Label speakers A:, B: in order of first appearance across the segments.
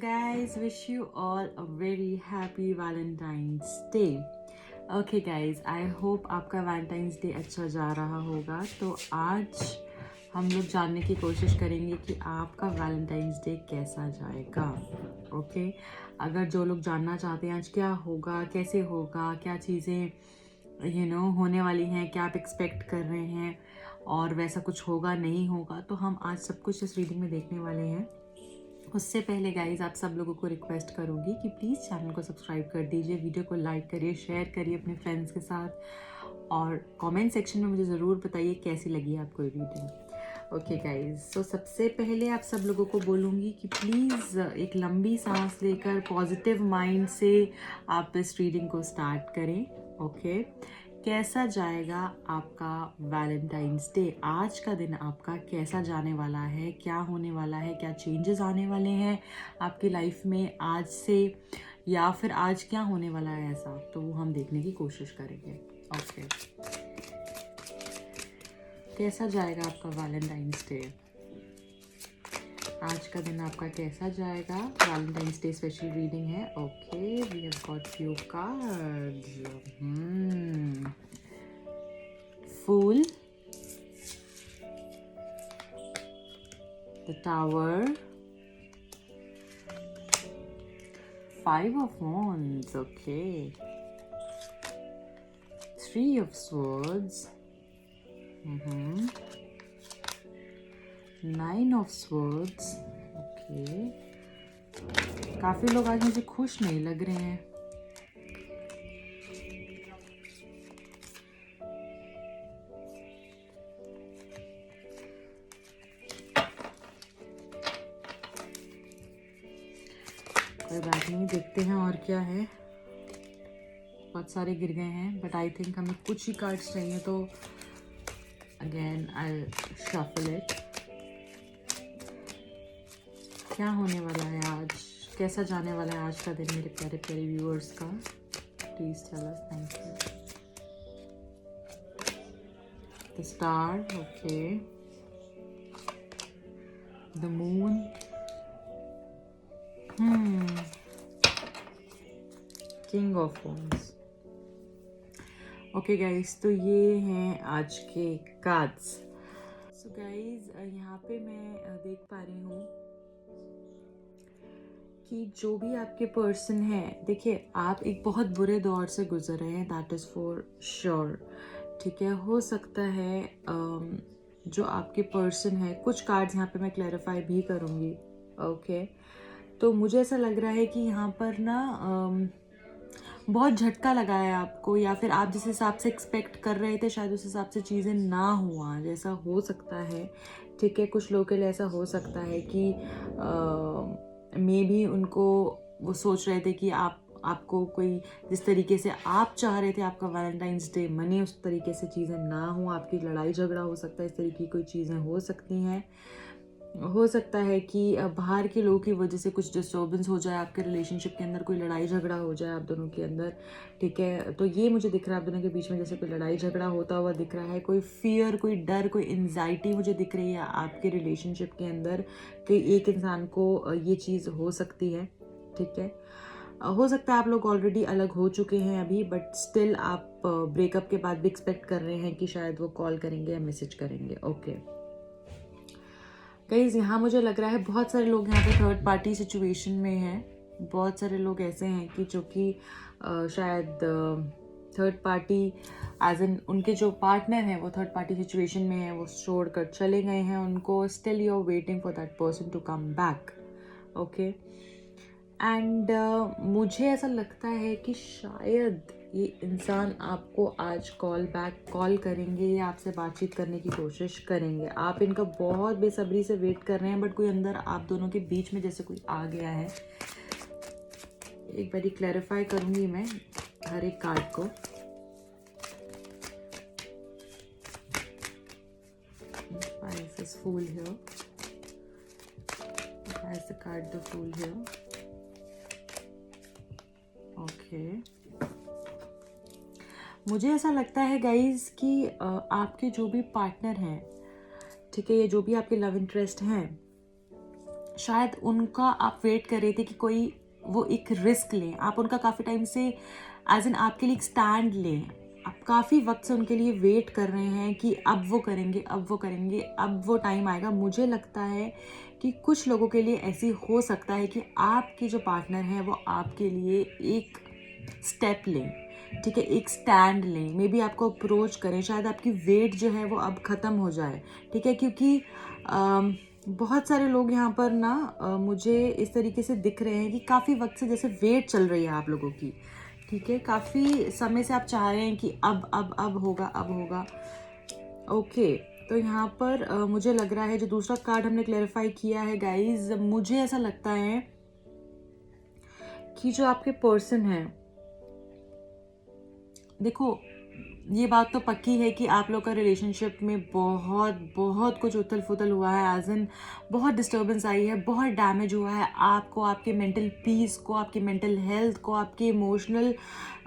A: guys, wish you all a very happy Valentine's Day. Okay guys, I hope आपका Valentine's Day अच्छा जा रहा होगा। तो आज हम लोग जानने की कोशिश करेंगे कि आपका Valentine's Day कैसा जाएगा। ओके अगर जो लोग जानना चाहते हैं आज क्या होगा, कैसे होगा, क्या चीज़ें होने वाली हैं, क्या आप एक्सपेक्ट कर रहे हैं और वैसा कुछ होगा नहीं होगा, तो हम आज सब कुछ इस रीडिंग में देखने वाले हैं। उससे पहले गाइज आप सब लोगों को रिक्वेस्ट करूँगी कि प्लीज़ चैनल को सब्सक्राइब कर दीजिए, वीडियो को लाइक करिए, शेयर करिए अपने फ्रेंड्स के साथ और कमेंट सेक्शन में मुझे ज़रूर बताइए कैसी लगी आपको ये रीडिंग। ओके गाइज, सो सबसे पहले आप सब लोगों को बोलूँगी कि प्लीज़ एक लंबी सांस लेकर पॉजिटिव माइंड से आप इस रीडिंग को स्टार्ट करें। ओके कैसा जाएगा आपका वैलेंटाइंस डे? आज का दिन आपका कैसा जाने वाला है, क्या होने वाला है, क्या चेंजेस आने वाले हैं आपकी लाइफ में आज से, या फिर आज क्या होने वाला है ऐसा, तो वो हम देखने की कोशिश करेंगे। ओके कैसा जाएगा आपका वैलेंटाइंस डे? आज का दिन आपका कैसा जाएगा? वैलेंटाइंस डे स्पेशल रीडिंग है। Okay we have got few cards. Fool, the tower, 5 of wands, okay, 3 of swords, 9 of swords, okay. काफी लोग आज मुझे खुश नहीं लग रहे हैं। कोई बात नहीं, देखते हैं और क्या है। बहुत सारे गिर गए हैं बट आई थिंक हमें कुछ ही कार्ड्स चाहिए, तो अगेन आई शफल इट। क्या होने वाला है आज, कैसा जाने वाला है आज का दिन मेरे प्यारे प्यारे व्यूअर्स का? Please tell us. Thank you. The star, okay, the moon, king of wands. Okay guys, तो ये हैं आज के कार्ड्स। सो गाइज यहाँ पे मैं देख पा रही हूँ कि जो भी आपके पर्सन है, देखिए आप एक बहुत बुरे दौर से गुजर रहे हैं, दैट इज़ फॉर श्योर। ठीक है, हो सकता है जो आपके पर्सन है, कुछ कार्ड्स यहाँ पे मैं क्लैरिफाई भी करूँगी। ओके तो मुझे ऐसा लग रहा है कि यहाँ पर ना बहुत झटका लगा है आपको, या फिर आप जिस हिसाब से एक्सपेक्ट कर रहे थे शायद उस हिसाब से चीज़ें ना हो आज, ऐसा हो सकता है। ठीक है, कुछ लोगों के लिए ऐसा हो सकता है कि मे बी उनको वो सोच रहे थे कि आपको कोई जिस तरीके से आप चाह रहे थे आपका वैलेंटाइंस डे मने उस तरीके से चीज़ें ना हो, आपकी लड़ाई झगड़ा हो सकता है, इस तरीके की कोई चीज़ें हो सकती हैं। हो सकता है कि बाहर के लोगों की वजह से कुछ डिस्टर्बेंस हो जाए आपके रिलेशनशिप के अंदर, कोई लड़ाई झगड़ा हो जाए आप दोनों के अंदर। ठीक है, तो ये मुझे दिख रहा है आप दोनों के बीच में जैसे कोई लड़ाई झगड़ा होता हुआ दिख रहा है, कोई फियर, कोई डर, कोई एंजाइटी मुझे दिख रही है आपके रिलेशनशिप के अंदर कि एक इंसान को ये चीज़ हो सकती है। ठीक है, हो सकता है आप लोग ऑलरेडी अलग हो चुके हैं अभी, बट स्टिल आप ब्रेकअप के बाद भी एक्सपेक्ट कर रहे हैं कि शायद वो कॉल करेंगे या मैसेज करेंगे। ओके गाइस, यहाँ मुझे लग रहा है बहुत सारे लोग यहाँ पे थर्ड पार्टी सिचुएशन में हैं। बहुत सारे लोग ऐसे हैं कि जो कि शायद थर्ड पार्टी एज एन उनके जो पार्टनर हैं वो थर्ड पार्टी सिचुएशन में है, वो छोड़ कर चले गए हैं उनको। Still you are waiting for that person to come back. Okay and मुझे ऐसा लगता है कि शायद ये इंसान आपको आज कॉल करेंगे या आपसे बातचीत करने की कोशिश करेंगे। आप इनका बहुत बेसब्री से वेट कर रहे हैं, बट कोई अंदर आप दोनों के बीच में जैसे कोई आ गया है। एक बारी क्लैरिफाई करूंगी मैं हर एक कार्ड को। Why is this fool here? Why is the card the fool here? Okay. मुझे ऐसा लगता है गाइज कि आपके जो भी पार्टनर हैं, ठीक है, ये जो भी आपके लव इंटरेस्ट हैं, शायद उनका आप वेट कर रहे थे कि कोई वो एक रिस्क लें, आप उनका काफ़ी टाइम से एज इन आपके लिए एक स्टैंड लें, आप काफ़ी वक्त से उनके लिए वेट कर रहे हैं कि अब वो करेंगे, अब वो करेंगे, अब वो टाइम आएगा। मुझे लगता है कि कुछ लोगों के लिए ऐसी हो सकता है कि आपके जो पार्टनर हैं वो आपके लिए एक स्टेप लें, ठीक है, एक स्टैंड लें, मे बी आपको अप्रोच करें, शायद आपकी वेट जो है वो अब ख़त्म हो जाए, ठीक है, क्योंकि बहुत सारे लोग यहाँ पर ना मुझे इस तरीके से दिख रहे हैं कि काफ़ी वक्त से जैसे वेट चल रही है आप लोगों की, ठीक है, काफ़ी समय से आप चाह रहे हैं कि अब होगा, अब होगा। ओके, तो यहाँ पर मुझे लग रहा है जो दूसरा कार्ड हमने क्लैरिफाई किया है गाइज, मुझे ऐसा लगता है कि जो आपके पर्सन हैं, देखो ये बात तो पक्की है कि आप लोग का रिलेशनशिप में बहुत बहुत कुछ उथल पुथल हुआ है, एज इन बहुत डिस्टर्बेंस आई है, बहुत डैमेज हुआ है आपको, आपके मेंटल पीस को, आपकी मेंटल हेल्थ को, आपके इमोशनल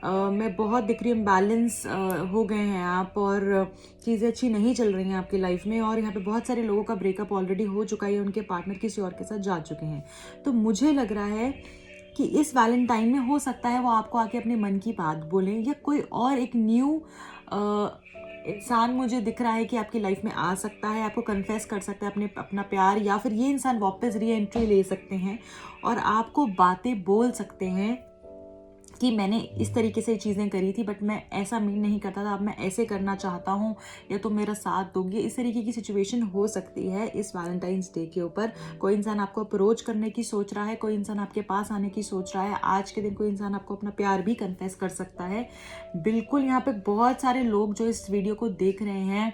A: में बहुत दिख रही इम्बैलेंस हो गए हैं आप, और चीज़ें अच्छी नहीं चल रही हैं आपकी लाइफ में, और यहाँ पे बहुत सारे लोगों का ब्रेकअप ऑलरेडी हो चुका है, उनके पार्टनर किसी और के साथ जा चुके हैं। तो मुझे लग रहा है कि इस वैलेंटाइन में हो सकता है वो आपको आके अपने मन की बात बोलें, या कोई और एक न्यू इंसान मुझे दिख रहा है कि आपकी लाइफ में आ सकता है, आपको कन्फेस कर सकता है अपना प्यार, या फिर ये इंसान वापस री एंट्री ले सकते हैं और आपको बातें बोल सकते हैं कि मैंने इस तरीके से चीज़ें करी थी बट मैं ऐसा मीन नहीं करता था, अब मैं ऐसे करना चाहता हूँ, या तो मेरा साथ दोगे। इस तरीके की सिचुएशन हो सकती है इस वैलेंटाइंस डे के ऊपर। कोई इंसान आपको अप्रोच करने की सोच रहा है, कोई इंसान आपके पास आने की सोच रहा है, आज के दिन कोई इंसान आपको अपना प्यार भी कन्फेस कर सकता है। बिल्कुल, यहाँ पे बहुत सारे लोग जो इस वीडियो को देख रहे हैं,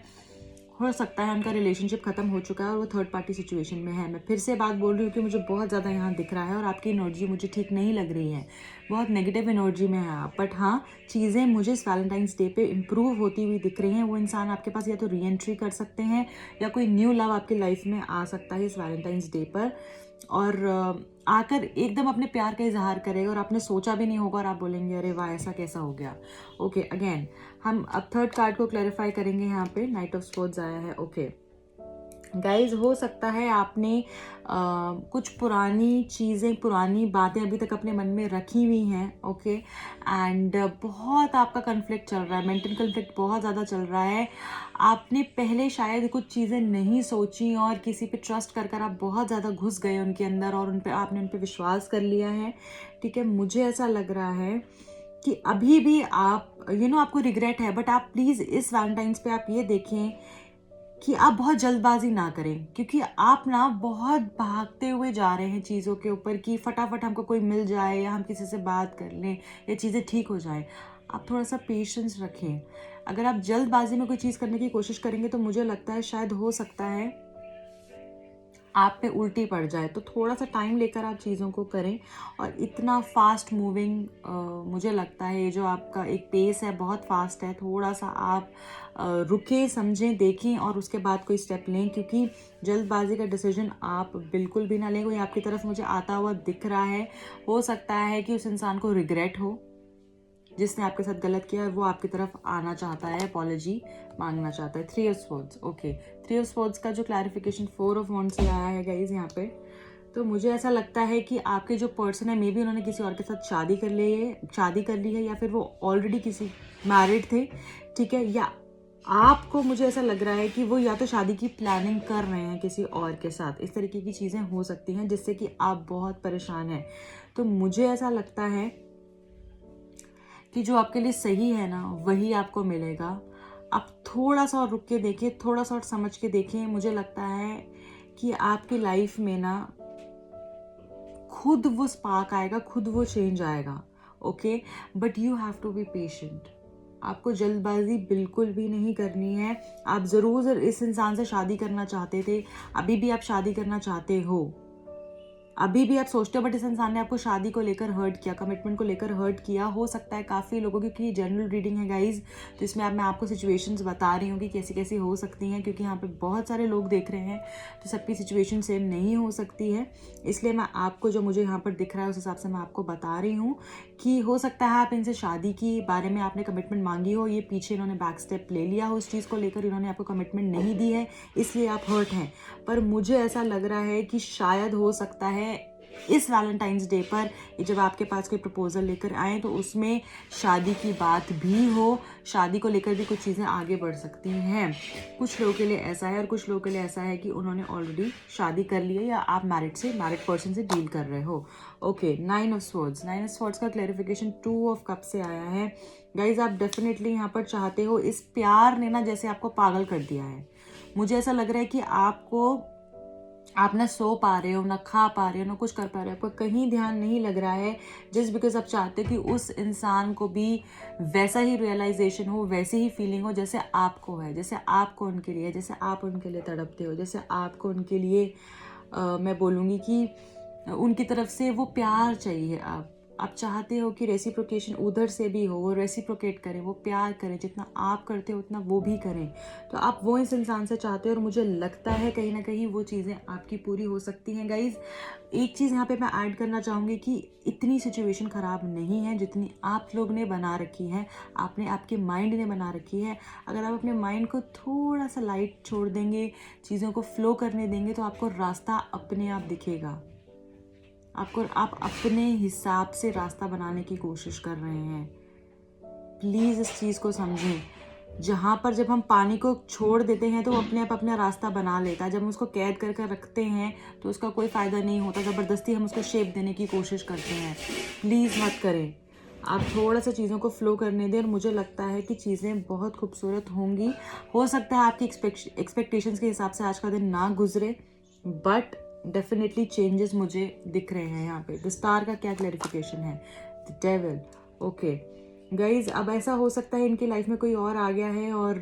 A: हो सकता है उनका रिलेशनशिप खत्म हो चुका है और वो थर्ड पार्टी सिचुएशन में है। मैं फिर से बात बोल रही हूँ कि मुझे बहुत ज़्यादा यहाँ दिख रहा है और आपकी एनर्जी मुझे ठीक नहीं लग रही है, बहुत नेगेटिव एनर्जी में है आप। बट हाँ, चीज़ें मुझे इस वैलेंटाइंस डे पे इम्प्रूव होती हुई दिख रही हैं। वो इंसान आपके पास या तो री एंट्री कर सकते हैं, या कोई न्यू लव आपकी लाइफ में आ सकता है इस वैलेंटाइंस डे पर, और आकर एकदम अपने प्यार का इजहार करेगा और आपने सोचा भी नहीं होगा और आप बोलेंगे अरे वाह ऐसा कैसा हो गया। ओके, अगेन हम अब थर्ड कार्ड को क्लैरिफाई करेंगे। यहाँ पे नाइट ऑफ स्वॉर्ड्स आया है। ओके गाइज, हो सकता है आपने कुछ पुरानी चीज़ें, पुरानी बातें अभी तक अपने मन में रखी हुई हैं। ओके, एंड बहुत आपका कन्फ्लिक्ट चल रहा है, मेंटल कन्फ्लिक्ट बहुत ज़्यादा चल रहा है। आपने पहले शायद कुछ चीज़ें नहीं सोची और किसी पे ट्रस्ट कर आप बहुत ज़्यादा घुस गए उनके अंदर, और आपने उन पे विश्वास कर लिया है, ठीक है। मुझे ऐसा लग रहा है कि अभी भी आप आपको रिग्रेट है, बट आप प्लीज़ इस वैलेंटाइंस पे आप ये देखें कि आप बहुत जल्दबाजी ना करें, क्योंकि आप ना बहुत भागते हुए जा रहे हैं चीज़ों के ऊपर कि फटाफट हमको कोई मिल जाए, या हम किसी से बात कर लें, या चीज़ें ठीक हो जाए। आप थोड़ा सा पेशेंस रखें। अगर आप जल्दबाजी में कोई चीज़ करने की कोशिश करेंगे तो मुझे लगता है शायद हो सकता है आप पे उल्टी पड़ जाए। तो थोड़ा सा टाइम लेकर आप चीज़ों को करें, और इतना फास्ट मूविंग मुझे लगता है ये जो आपका एक पेस है बहुत फास्ट है। थोड़ा सा आप रुकें, समझें, देखें और उसके बाद कोई स्टेप लें, क्योंकि जल्दबाजी का डिसीजन आप बिल्कुल भी ना लें। कोई आपकी तरफ मुझे आता हुआ दिख रहा है, हो सकता है कि उस इंसान को रिग्रेट हो, जिसने आपके साथ गलत किया है वो आपकी तरफ आना चाहता है, अपॉलॉजी मांगना चाहता है। 3 of swords. Okay, 3 of swords का जो क्लैरिफिकेशन 4 ऑफ वॉन्ड्स से आया है गाइज यहाँ पे, तो मुझे ऐसा लगता है कि आपके जो पर्सन है मे बी उन्होंने किसी और के साथ शादी कर ली है, या फिर वो ऑलरेडी किसी मैरिड थे, ठीक है, या आपको, मुझे ऐसा लग रहा है कि वो या तो शादी की प्लानिंग कर रहे हैं किसी और के साथ। इस तरीके की चीज़ें हो सकती हैं जिससे कि आप बहुत परेशान हैं। तो मुझे ऐसा लगता है कि जो आपके लिए सही है ना वही आपको मिलेगा। आप थोड़ा सा और रुक के देखिए, थोड़ा सा और समझ के देखिए। मुझे लगता है कि आपकी लाइफ में ना खुद वो स्पार्क आएगा, खुद वो चेंज आएगा। Okay, but you have to be patient. आपको जल्दबाजी बिल्कुल भी नहीं करनी है। आप ज़रूर इस इंसान से शादी करना चाहते थे, अभी भी आप शादी करना चाहते हो, अभी भी आप सोचते हो, बट इस इंसान ने आपको शादी को लेकर हर्ट किया, कमिटमेंट को लेकर हर्ट किया। हो सकता है काफ़ी लोगों की, क्योंकि जनरल रीडिंग है गाइज, तो इसमें अब मैं आपको सिचुएशंस बता रही हूँ कि कैसी कैसी हो सकती हैं, क्योंकि यहाँ पे बहुत सारे लोग देख रहे हैं, तो सबकी सिचुएशन सेम नहीं हो सकती है। इसलिए मैं आपको जो मुझे यहाँ पर दिख रहा है उस हिसाब से मैं आपको बता रही हूँ कि हो सकता है आप इनसे शादी की बारे में आपने कमिटमेंट मांगी हो, ये पीछे इन्होंने बैक स्टेप ले लिया हो उस चीज़ को लेकर, इन्होंने आपको कमिटमेंट नहीं दी है, इसलिए आप हर्ट हैं। पर मुझे ऐसा लग रहा है कि शायद हो सकता है इस वैलेंटाइंस डे पर ये जब आपके पास कोई प्रपोजल लेकर आए तो उसमें शादी की बात भी हो, शादी को लेकर भी कुछ चीज़ें आगे बढ़ सकती हैं। कुछ लोगों के लिए ऐसा है और कुछ लोगों के लिए ऐसा है कि उन्होंने ऑलरेडी शादी कर ली है या आप मैरिड पर्सन से डील कर रहे हो। ओके, 9 ऑफ स्वॉर्ड्स का क्लैरिफिकेशन 2 ऑफ कप से आया है। गाइज, आप डेफिनेटली यहाँ पर चाहते हो, इस प्यार ने ना जैसे आपको पागल कर दिया है। मुझे ऐसा लग रहा है कि आप ना सो पा रहे हो, ना खा पा रहे हो, ना कुछ कर पा रहे हो, आपका कहीं ध्यान नहीं लग रहा है, जस्ट बिकॉज आप चाहते हो कि उस इंसान को भी वैसा ही रियलाइजेशन हो, वैसी ही फीलिंग हो जैसे आपको है, जैसे आपको उनके लिए, जैसे आप उनके लिए तड़पते हो, जैसे आपको उनके लिए मैं बोलूँगी कि उनकी तरफ से वो प्यार चाहिए। आप चाहते हो कि रेसिप्रोकेशन उधर से भी हो, वो रेसिप्रोकेट करें, वो प्यार करें, जितना आप करते हो उतना वो भी करें। तो आप वो इस इंसान से चाहते हो और मुझे लगता है कहीं ना कहीं वो चीज़ें आपकी पूरी हो सकती हैं। गाइज, एक चीज़ यहाँ पे मैं ऐड करना चाहूँगी कि इतनी सिचुएशन ख़राब नहीं है जितनी आप लोग ने बना रखी है, आपके माइंड ने बना रखी है। अगर आप अपने माइंड को थोड़ा सा लाइट छोड़ देंगे, चीज़ों को फ्लो करने देंगे, तो आपको रास्ता अपने आप दिखेगा। आप अपने हिसाब से रास्ता बनाने की कोशिश कर रहे हैं। प्लीज़ इस चीज़ को समझें। जहाँ पर जब हम पानी को छोड़ देते हैं तो वो अपने आप अपना रास्ता बना लेता है। जब हम उसको कैद करके रखते हैं तो उसका कोई फ़ायदा नहीं होता। ज़बरदस्ती हम उसको शेप देने की कोशिश करते हैं। प्लीज़ मत करें। आप थोड़ा सा चीज़ों को फ्लो करने दें और मुझे लगता है कि चीज़ें बहुत खूबसूरत होंगी। हो सकता है आपकी एक्सपेक्टेशंस के हिसाब से आज का दिन ना गुजरे, बट डेफिनेटली चेंजेस मुझे दिख रहे हैं यहाँ पे। द स्टार का क्या क्लैरिफिकेशन है? The devil. ओके गाइज, अब ऐसा हो सकता है इनकी लाइफ में कोई और आ गया है और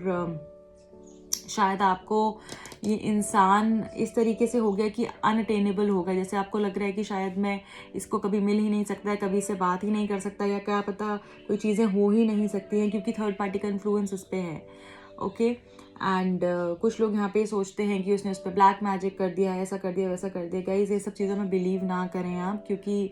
A: शायद आपको ये इंसान इस तरीके से हो गया कि अनअटेनेबल हो गया। जैसे आपको लग रहा है कि शायद मैं इसको कभी मिल ही नहीं सकता है, कभी इससे बात ही नहीं कर सकता, या क्या पता कोई चीज़ें हो ही नहीं सकती हैं क्योंकि थर्ड पार्टी का इन्फ्लुएंस उस पर है। ओके, एंड कुछ लोग यहाँ पे सोचते हैं कि उसने उस पर ब्लैक मैजिक कर दिया, ऐसा कर दिया, वैसा कर दिया। गाइस, ये सब चीज़ों में बिलीव ना करें आप, क्योंकि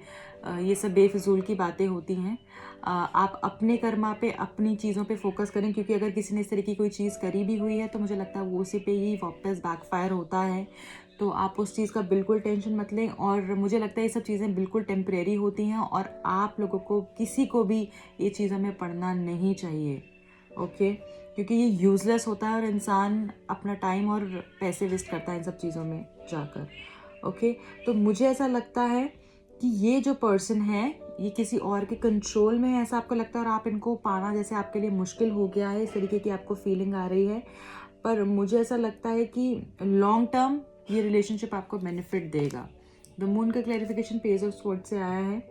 A: ये सब बेफिजूल की बातें होती हैं। आप अपने कर्मा पे, अपनी चीज़ों पे फोकस करें, क्योंकि अगर किसी ने इस तरह की कोई चीज़ करी भी हुई है तो मुझे लगता है वो उसी पे ही वापस बैकफायर होता है। तो आप उस चीज़ का बिल्कुल टेंशन मत लें, और मुझे लगता है ये सब चीज़ें बिल्कुल टेम्परेरी होती हैं और आप लोगों को, किसी को भी ये चीज़ों में पड़ना नहीं चाहिए। ओके, क्योंकि ये यूज़लेस होता है और इंसान अपना टाइम और पैसे वेस्ट करता है इन सब चीज़ों में जाकर। ओके, तो मुझे ऐसा लगता है कि ये जो पर्सन है ये किसी और के कंट्रोल में है, ऐसा आपको लगता है, और आप इनको पाना जैसे आपके लिए मुश्किल हो गया है, इस तरीके की आपको फीलिंग आ रही है। पर मुझे ऐसा लगता है कि लॉन्ग टर्म ये रिलेशनशिप आपको बेनिफिट देगा। द मून का क्लैरिफिकेशन पेज ऑफ स्वॉर्ड्स से आया है।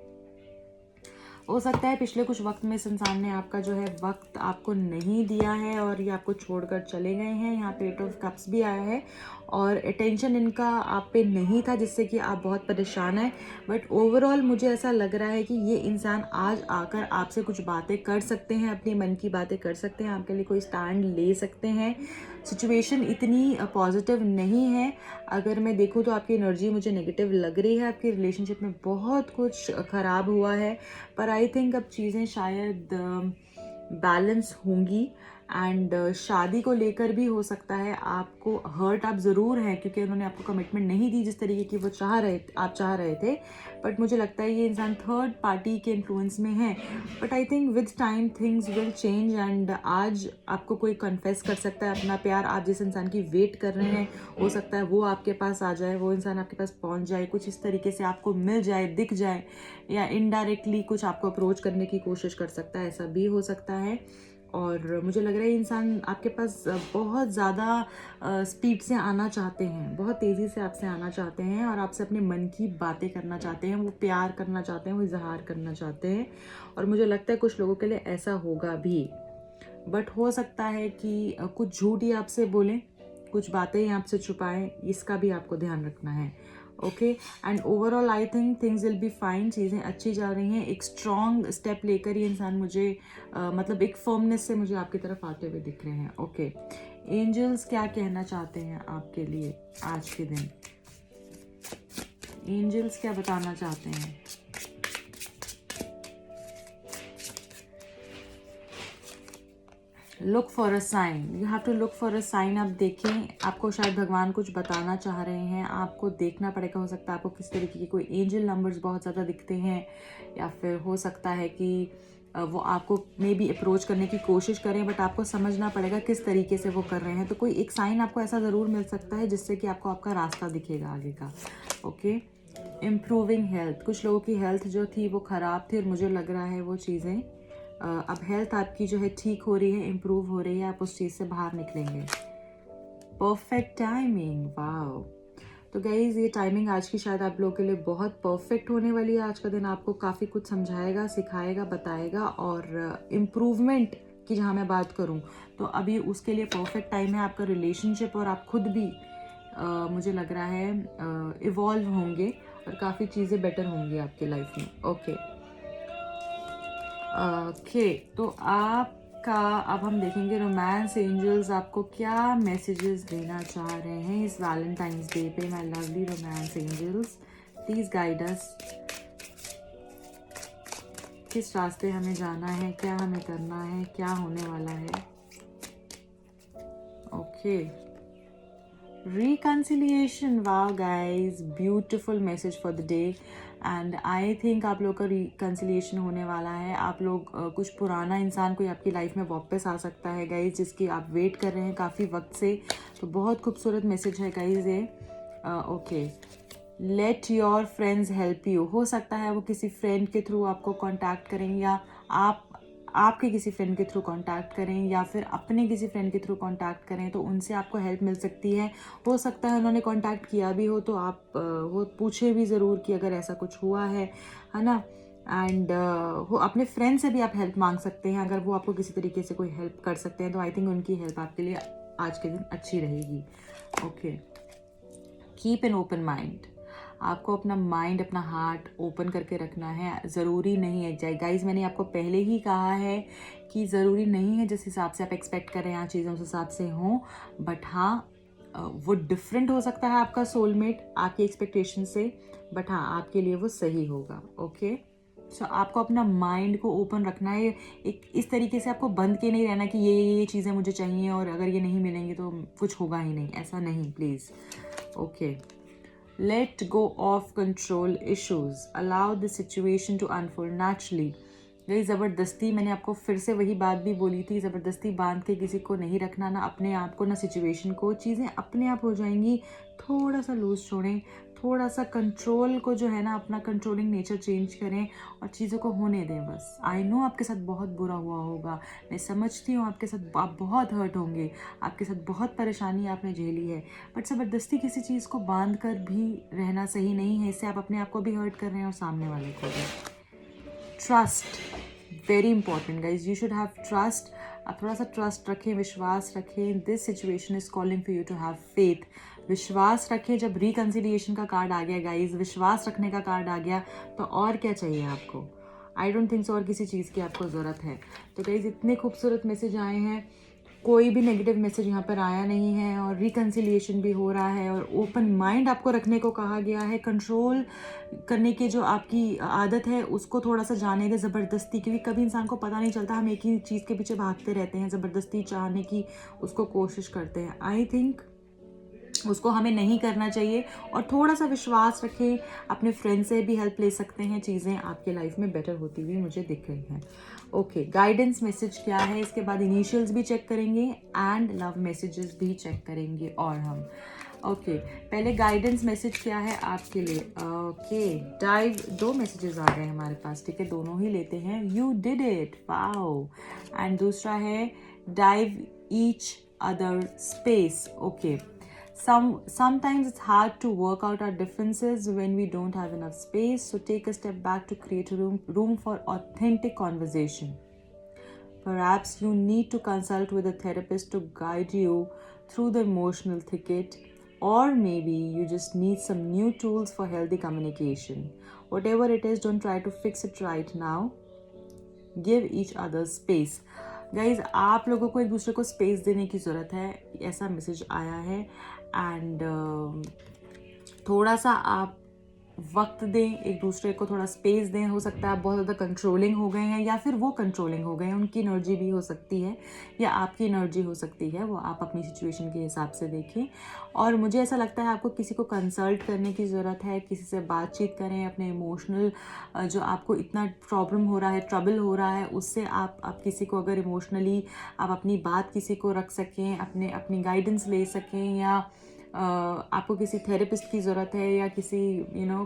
A: हो सकता है पिछले कुछ वक्त में इस इंसान ने आपका जो है वक्त आपको नहीं दिया है और ये आपको छोड़कर चले गए हैं। यहाँ पे 8 ऑफ कप्स भी आया है और अटेंशन इनका आप पे नहीं था, जिससे कि आप बहुत परेशान हैं। बट ओवरऑल मुझे ऐसा लग रहा है कि ये इंसान आज आकर आपसे कुछ बातें कर सकते हैं, अपनी मन की बातें कर सकते हैं, आपके लिए कोई स्टैंड ले सकते हैं। सिचुएशन इतनी पॉजिटिव नहीं है। अगर मैं देखूँ तो आपकी एनर्जी मुझे नेगेटिव लग रही है, आपकी रिलेशनशिप में बहुत कुछ ख़राब हुआ है। पर आई थिंक अब चीज़ें शायद बैलेंस होंगी, एंड शादी को लेकर भी हो सकता है आपको हर्ट आप ज़रूर हैं, क्योंकि उन्होंने आपको कमिटमेंट नहीं दी जिस तरीके की आप चाह रहे थे। बट मुझे लगता है ये इंसान थर्ड पार्टी के इन्फ्लुएंस में है। But I think with time things will change, and आज आपको कोई कन्फेस कर सकता है अपना प्यार। आप जिस इंसान की वेट कर रहे हैं, हो सकता है वो आपके पास आ जाए, वो इंसान आपके पास पहुंच जाए, कुछ इस तरीके से आपको मिल जाए, दिख जाए, या इनडायरेक्टली कुछ आपको अप्रोच करने की कोशिश कर सकता है, ऐसा भी हो सकता है। और मुझे लग रहा है इंसान आपके पास बहुत ज़्यादा स्पीड से आना चाहते हैं, बहुत तेज़ी से आपसे आना चाहते हैं और आपसे अपने मन की बातें करना चाहते हैं, वो प्यार करना चाहते हैं, वो इजहार करना चाहते हैं। और मुझे लगता है कुछ लोगों के लिए ऐसा होगा भी। बट हो सकता है कि कुछ झूठ ही आपसे बोलें, कुछ बातें ही आपसे छुपाएं, इसका भी आपको ध्यान रखना है। Okay, and overall I think things will be fine. चीज़ें अच्छी जा रही हैं। एक स्ट्रॉन्ग स्टेप लेकर ये इंसान मुझे मतलब एक फर्मनेस से मुझे आपकी तरफ आते हुए दिख रहे हैं। ओके, एंजल्स क्या कहना चाहते हैं आपके लिए आज के दिन? एंजल्स क्या बताना चाहते हैं? Look for a sign, you have to look for a sign. आप देखें, आपको शायद भगवान कुछ बताना चाह रहे हैं, आपको देखना पड़ेगा। हो सकता है आपको किस तरीके की कोई एंजल नंबर्स बहुत ज़्यादा दिखते हैं, या फिर हो सकता है कि वो आपको मे बी अप्रोच करने की कोशिश करें, बट आपको समझना पड़ेगा किस तरीके से वो कर रहे हैं। तो कोई एक साइन आपको ऐसा ज़रूर मिल सकता है जिससे कि आपको आपका रास्ता दिखेगा आगे का। ओके, इम्प्रूविंग हेल्थ, कुछ लोगों की हेल्थ जो थी वो ख़राब थी और मुझे लग रहा है वो चीज़ें अब हेल्थ आपकी जो है ठीक हो रही है, इम्प्रूव हो रही है, आप उस चीज़ से बाहर निकलेंगे। Perfect timing, wow. तो गाइज ये टाइमिंग आज की शायद आप लोगों के लिए बहुत परफेक्ट होने वाली है। आज का दिन आपको काफ़ी कुछ समझाएगा, सिखाएगा, बताएगा। और इम्प्रूवमेंट की जहाँ मैं बात करूँ तो अभी उसके लिए परफेक्ट टाइम है। आपका रिलेशनशिप और आप खुद भी मुझे लग रहा है इवॉल्व होंगे और काफ़ी चीज़ें बेटर होंगी आपकी लाइफ में। ओके, तो आपका अब हम देखेंगे रोमांस एंजल्स आपको क्या मैसेजेस देना चाह रहे हैं इस वैलेंटाइंस डे पे। My lovely romance angels, please guide us. किस रास्ते हमें जाना है, क्या हमें करना है, क्या होने वाला है। Okay, reconciliation, wow guys, beautiful message for the day. And I think आप लोग का रिकन्सिलिएशन होने वाला है। आप लोग कुछ पुराना इंसान कोई आपकी लाइफ में वापस आ सकता है गाइज, जिसकी आप वेट कर रहे हैं काफ़ी वक्त से। तो बहुत खूबसूरत मैसेज है गाइज ये। Okay, let your friends help you, हो सकता है वो किसी फ्रेंड के थ्रू आपको कांटेक्ट करें, या आप आपके किसी फ्रेंड के थ्रू कांटेक्ट करें, या फिर अपने किसी फ्रेंड के थ्रू कांटेक्ट करें, तो उनसे आपको हेल्प मिल सकती है। हो सकता है उन्होंने कांटेक्ट किया भी हो, तो आप वो पूछे भी ज़रूर कि अगर ऐसा कुछ हुआ है ना। एंड वो अपने फ्रेंड से भी आप हेल्प मांग सकते हैं, अगर वो आपको किसी तरीके से कोई हेल्प कर सकते हैं तो आई थिंक उनकी हेल्प आपके लिए आज के दिन अच्छी रहेगी। Okay, keep an open mind, आपको अपना माइंड, अपना हार्ट ओपन करके रखना है। ज़रूरी नहीं है गाइज, मैंने आपको पहले ही कहा है कि ज़रूरी नहीं है जिस हिसाब से आप एक्सपेक्ट कर रहे हैं चीज़ें उस हिसाब से हों, बट हाँ वो डिफरेंट हो सकता है आपका सोलमेट आपकी एक्सपेक्टेशन से, बट हाँ आपके लिए वो सही होगा। ओके, सो आपको अपना माइंड को ओपन रखना है, एक इस तरीके से आपको बंद के नहीं रहना कि ये चीज़ें मुझे चाहिए और अगर ये नहीं मिलेंगी तो कुछ होगा ही नहीं, ऐसा नहीं please. Okay, let go of control issues, allow the situation to unfold naturally। गई ज़बरदस्ती, मैंने आपको फिर से वही बात भी बोली थी, ज़बरदस्ती बांध के किसी को नहीं रखना, ना अपने आप को ना सिचुएशन को। चीज़ें अपने आप हो जाएंगी, थोड़ा सा लूज छोड़ें, थोड़ा सा कंट्रोल को जो है ना अपना कंट्रोलिंग नेचर चेंज करें और चीज़ों को होने दें बस। आई नो आपके साथ बहुत बुरा हुआ होगा, मैं समझती हूँ आपके साथ आप बहुत हर्ट होंगे, आपके साथ बहुत परेशानी आपने झेली है, बट ज़बरदस्ती किसी चीज़ को बांध कर भी रहना सही नहीं है। इससे आप अपने आप को भी हर्ट कर रहे हैं और सामने वाले को भी। Trust, very important guys, you should have trust. आप थोड़ा सा ट्रस्ट रखें, विश्वास रखें। This situation is calling for you to have faith, विश्वास रखें। जब रिकन्सिलिएशन का कार्ड आ गया गाइज, विश्वास रखने का कार्ड आ गया, तो और क्या चाहिए आपको। आई डोंट थिंक सो और किसी चीज़ की आपको ज़रूरत है। तो गाइज इतने खूबसूरत मैसेज आए हैं, कोई भी नेगेटिव मैसेज यहाँ पर आया नहीं है, और रिकन्सिलिएशन भी हो रहा है, और ओपन माइंड आपको रखने को कहा गया है। कंट्रोल करने की जो आपकी आदत है उसको थोड़ा सा जाने दें ज़बरदस्ती, क्योंकि कभी इंसान को पता नहीं चलता, हम एक ही चीज़ के पीछे भागते रहते हैं, ज़बरदस्ती चाहने की उसको कोशिश करते हैं। आई थिंक उसको हमें नहीं करना चाहिए, और थोड़ा सा विश्वास रखें। अपने फ्रेंड से भी हेल्प ले सकते हैं, चीज़ें आपके लाइफ में बेटर होती हुई मुझे दिख रही हैं। ओके, गाइडेंस मैसेज क्या है, इसके बाद इनिशियल्स भी चेक करेंगे एंड लव मैसेजेस भी चेक करेंगे। और हम ओके, पहले गाइडेंस मैसेज क्या है आपके लिए। ओके, डाइव, 2 मैसेजेस आ गए हमारे पास, ठीक है, दोनों ही लेते हैं। You did it, wow. And दूसरा है dive each other space. Okay, sometimes it's hard to work out our differences when we don't have enough space, so take a step back to create room for authentic conversation. Perhaps you need to consult with a therapist to guide you through the emotional thicket, or maybe you just need some new tools for healthy communication. Whatever it is, don't try to fix it right now. Give each other space. Guys आप लोगों को एक दूसरे को space देने की ज़रूरत है, ऐसा मैसेज आया है। एंड थोड़ा सा आप वक्त दें, एक दूसरे को थोड़ा स्पेस दें। हो सकता है आप बहुत ज़्यादा कंट्रोलिंग हो गए हैं या फिर वो कंट्रोलिंग हो गए हैं, उनकी एनर्जी भी हो सकती है या आपकी एनर्जी हो सकती है, वो आप अपनी सिचुएशन के हिसाब से देखें। और मुझे ऐसा लगता है आपको किसी को कंसल्ट करने की ज़रूरत है, किसी से बातचीत करें, अपने इमोशनल जो आपको इतना प्रॉब्लम हो रहा है, ट्रबल हो रहा है, उससे आप किसी को अगर इमोशनली आप अपनी बात किसी को रख सकें, अपनी गाइडेंस ले सकें, या आपको किसी थेरेपिस्ट की ज़रूरत है या किसी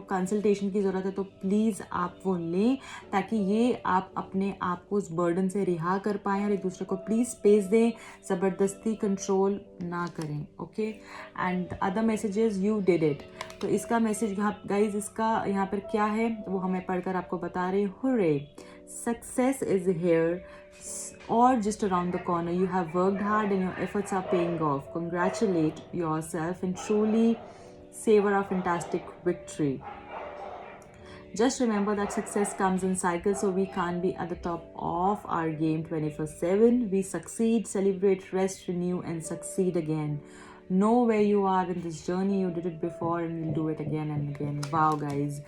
A: कंसल्टेशन की ज़रूरत है, तो प्लीज़ आप वो लें, ताकि ये आप अपने आप को उस बर्डन से रिहा कर पाएँ और एक दूसरे को प्लीज़ स्पेस दें, ज़बरदस्ती कंट्रोल ना करें। Okay, and other messages, you did it. तो इसका मैसेज यहाँ गाइज, इसका यहाँ पर क्या है वो हमें पढ़कर आपको बता रहे हैं। Hurray, success is here or just around the corner. You have worked hard and your efforts are paying off. Congratulate yourself and truly savor a fantastic victory. Just remember that success comes in cycles, so we can't be at the top of our game 24/7. We succeed, celebrate, rest, renew, and succeed again. Know where you are in this journey. You did it before and you'll do it again and again. Wow, guys.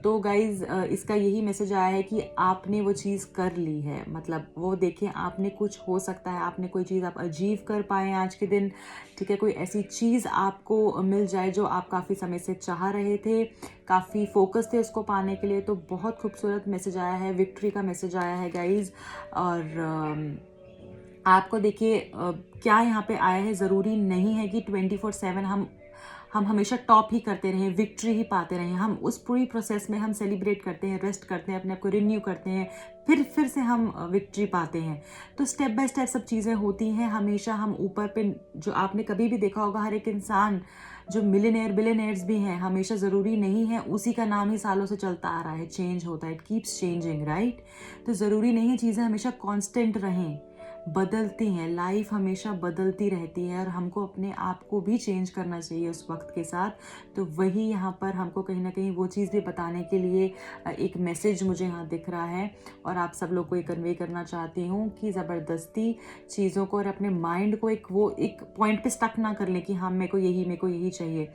A: तो guys इसका यही message आया है कि आपने वो चीज़ कर ली है। मतलब वो देखें, आपने कुछ, हो सकता है आपने कोई चीज़ आप अचीव कर पाएँ आज के दिन, ठीक है, कोई ऐसी चीज़ आपको मिल जाए जो आप काफ़ी समय से चाह रहे थे, काफ़ी फोकस थे उसको पाने के लिए। तो बहुत खूबसूरत मैसेज आया है, विक्ट्री का मैसेज आया है गाइज़। और आपको देखिए क्या यहाँ पे आया है, ज़रूरी नहीं है कि 24/7 हम हमेशा टॉप ही करते रहें, विक्ट्री ही पाते रहें। हम उस पूरी प्रोसेस में हम सेलिब्रेट करते हैं, रेस्ट करते हैं, अपने आप को रिन्यू करते हैं, फिर से हम विक्ट्री पाते हैं। तो स्टेप बाय स्टेप सब चीज़ें होती हैं। हमेशा हम ऊपर पे, जो आपने कभी भी देखा होगा, हर एक इंसान जो मिलियनेयर बिलियनेयर्स भी हैं, हमेशा ज़रूरी नहीं है उसी का नाम ही सालों से चलता आ रहा है, चेंज होता है, इट कीप्स चेंजिंग, राइट। तो ज़रूरी नहीं है चीज़ें हमेशा कॉन्स्टेंट रहें, बदलती हैं, लाइफ हमेशा बदलती रहती है और हमको अपने आप को भी चेंज करना चाहिए उस वक्त के साथ। तो वही यहाँ पर हमको कहीं ना कहीं वो चीज़ भी बताने के लिए एक मैसेज मुझे यहाँ दिख रहा है, और आप सब लोग को ये कन्वे करना चाहती हूँ कि ज़बरदस्ती चीज़ों को और अपने माइंड को एक पॉइंट पे स्टक ना कर लें कि हाँ मेरे को यही चाहिए।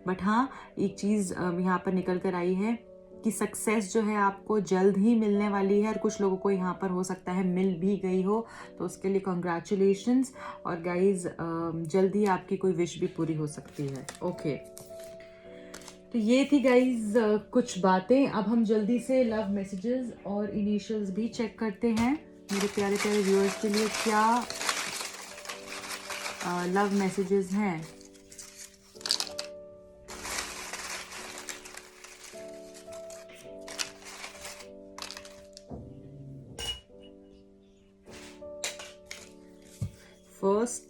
A: बट हाँ, एक चीज़ यहाँ पर निकल कर आई है कि सक्सेस जो है आपको जल्द ही मिलने वाली है, और कुछ लोगों को यहाँ पर हो सकता है मिल भी गई हो, तो उसके लिए कॉन्ग्रेचुलेशंस। और गाइज जल्द ही आपकी कोई विश भी पूरी हो सकती है। ओके, तो ये थी गाइज कुछ बातें। अब हम जल्दी से लव मैसेजेस और इनिशियल्स भी चेक करते हैं मेरे प्यारे प्यारे व्यूअर्स के लिए। क्या लव मैसेजेस हैं? First,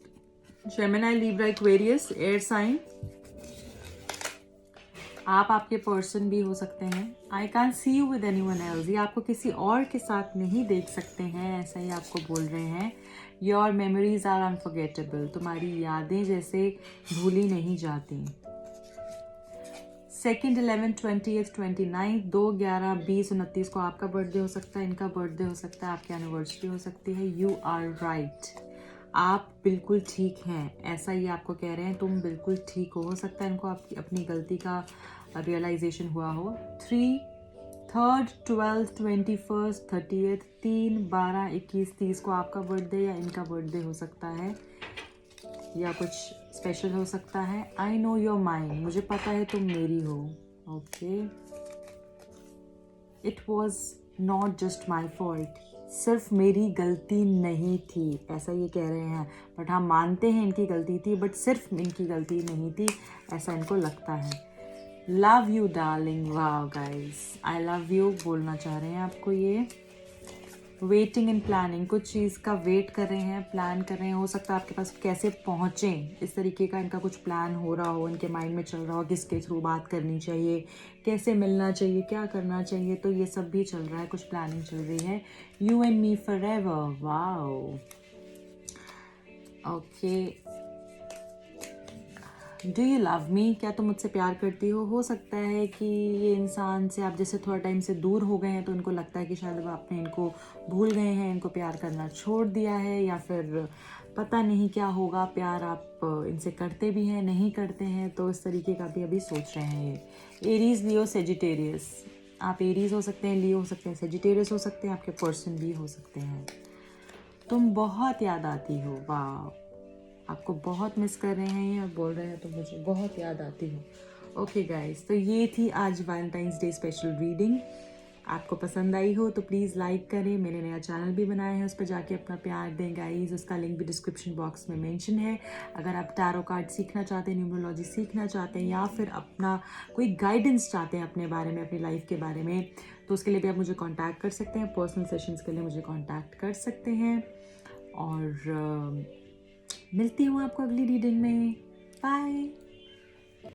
A: Gemini, Libra, Aquarius, air sign. आप आपके पर्सन भी हो सकते हैं। I can see you with anyone else, ये आपको किसी और के साथ नहीं देख सकते हैं, ऐसा ही आपको बोल रहे हैं। योर मेमोरीज आर अनफॉरगेटेबल, तुम्हारी यादें जैसे भूली नहीं जाती। 2, 11, 28, 29, 2, 11, 20, 29 को आपका बर्थडे हो सकता है, इनका बर्थडे हो सकता है, आपकी एनिवर्सरी हो सकती है। यू आर राइट, आप बिल्कुल ठीक हैं, ऐसा ही आपको कह रहे हैं, तुम बिल्कुल ठीक हो सकता है इनको आपकी अपनी गलती का रियलाइजेशन हुआ हो। 3, 3, 12, 21, 30, 3, 12, 21, 30 को आपका बर्थडे या इनका बर्थडे हो सकता है, या कुछ स्पेशल हो सकता है। आई नो योर माइंड, मुझे पता है तुम मेरी हो। Okay, it was not just my fault, सिर्फ मेरी गलती नहीं थी, ऐसा ये कह रहे हैं। बट हम मानते हैं इनकी गलती थी, बट सिर्फ इनकी गलती नहीं थी, ऐसा इनको लगता है। Love you darling, wow guys, I love you बोलना चाह रहे हैं आपको ये। वेटिंग एंड प्लानिंग, कुछ चीज़ का वेट कर रहे हैं, प्लान कर रहे हैं। हो सकता है आपके पास कैसे पहुँचें, इस तरीके का इनका कुछ प्लान हो रहा हो, इनके माइंड में चल रहा हो, किसके थ्रू बात करनी चाहिए, कैसे मिलना चाहिए, क्या करना चाहिए। तो ये सब भी चल रहा है, कुछ प्लानिंग चल रही है। You and me forever, wow. Okay, do you love me, क्या तुम मुझसे प्यार करती हो सकता है कि ये इंसान से आप जैसे थोड़ा टाइम से दूर हो गए हैं तो उनको लगता है कि शायद अब आपने इनको भूल गए हैं, इनको प्यार करना छोड़ दिया है, या फिर पता नहीं क्या होगा, प्यार आप इनसे करते भी हैं नहीं करते हैं, तो इस तरीके का भी अभी सोच रहे हैं ये। एरीज, लियो, सेजिटेरियस, आप एरीज हो सकते हैं, लियो हो सकते हैं, सेजिटेरियस हो सकते हैं, आपके पर्सन भी हो सकते हैं। तुम बहुत याद आती हो, वाह, आपको बहुत मिस कर रहे हैं ये और बोल रहे हैं तो मुझे बहुत याद आती है। ओके गाइस, तो ये थी आज वैलेंटाइंस डे स्पेशल रीडिंग। आपको पसंद आई हो तो प्लीज़ लाइक करें, मैंने नया चैनल भी बनाया है, उस पर जाके अपना प्यार दें गाइस, उसका लिंक भी डिस्क्रिप्शन बॉक्स में मेंशन है। अगर आप टैरो कार्ड सीखना चाहते हैं, न्यूमरोलॉजी सीखना चाहते हैं, या फिर अपना कोई गाइडेंस चाहते हैं अपने बारे में, अपनी लाइफ के बारे में, तो उसके लिए भी आप मुझे कॉन्टैक्ट कर सकते हैं। पर्सनल सेशंस के लिए मुझे कॉन्टैक्ट कर सकते हैं। और मिलती हूँ आपको अगली रीडिंग में। बाय।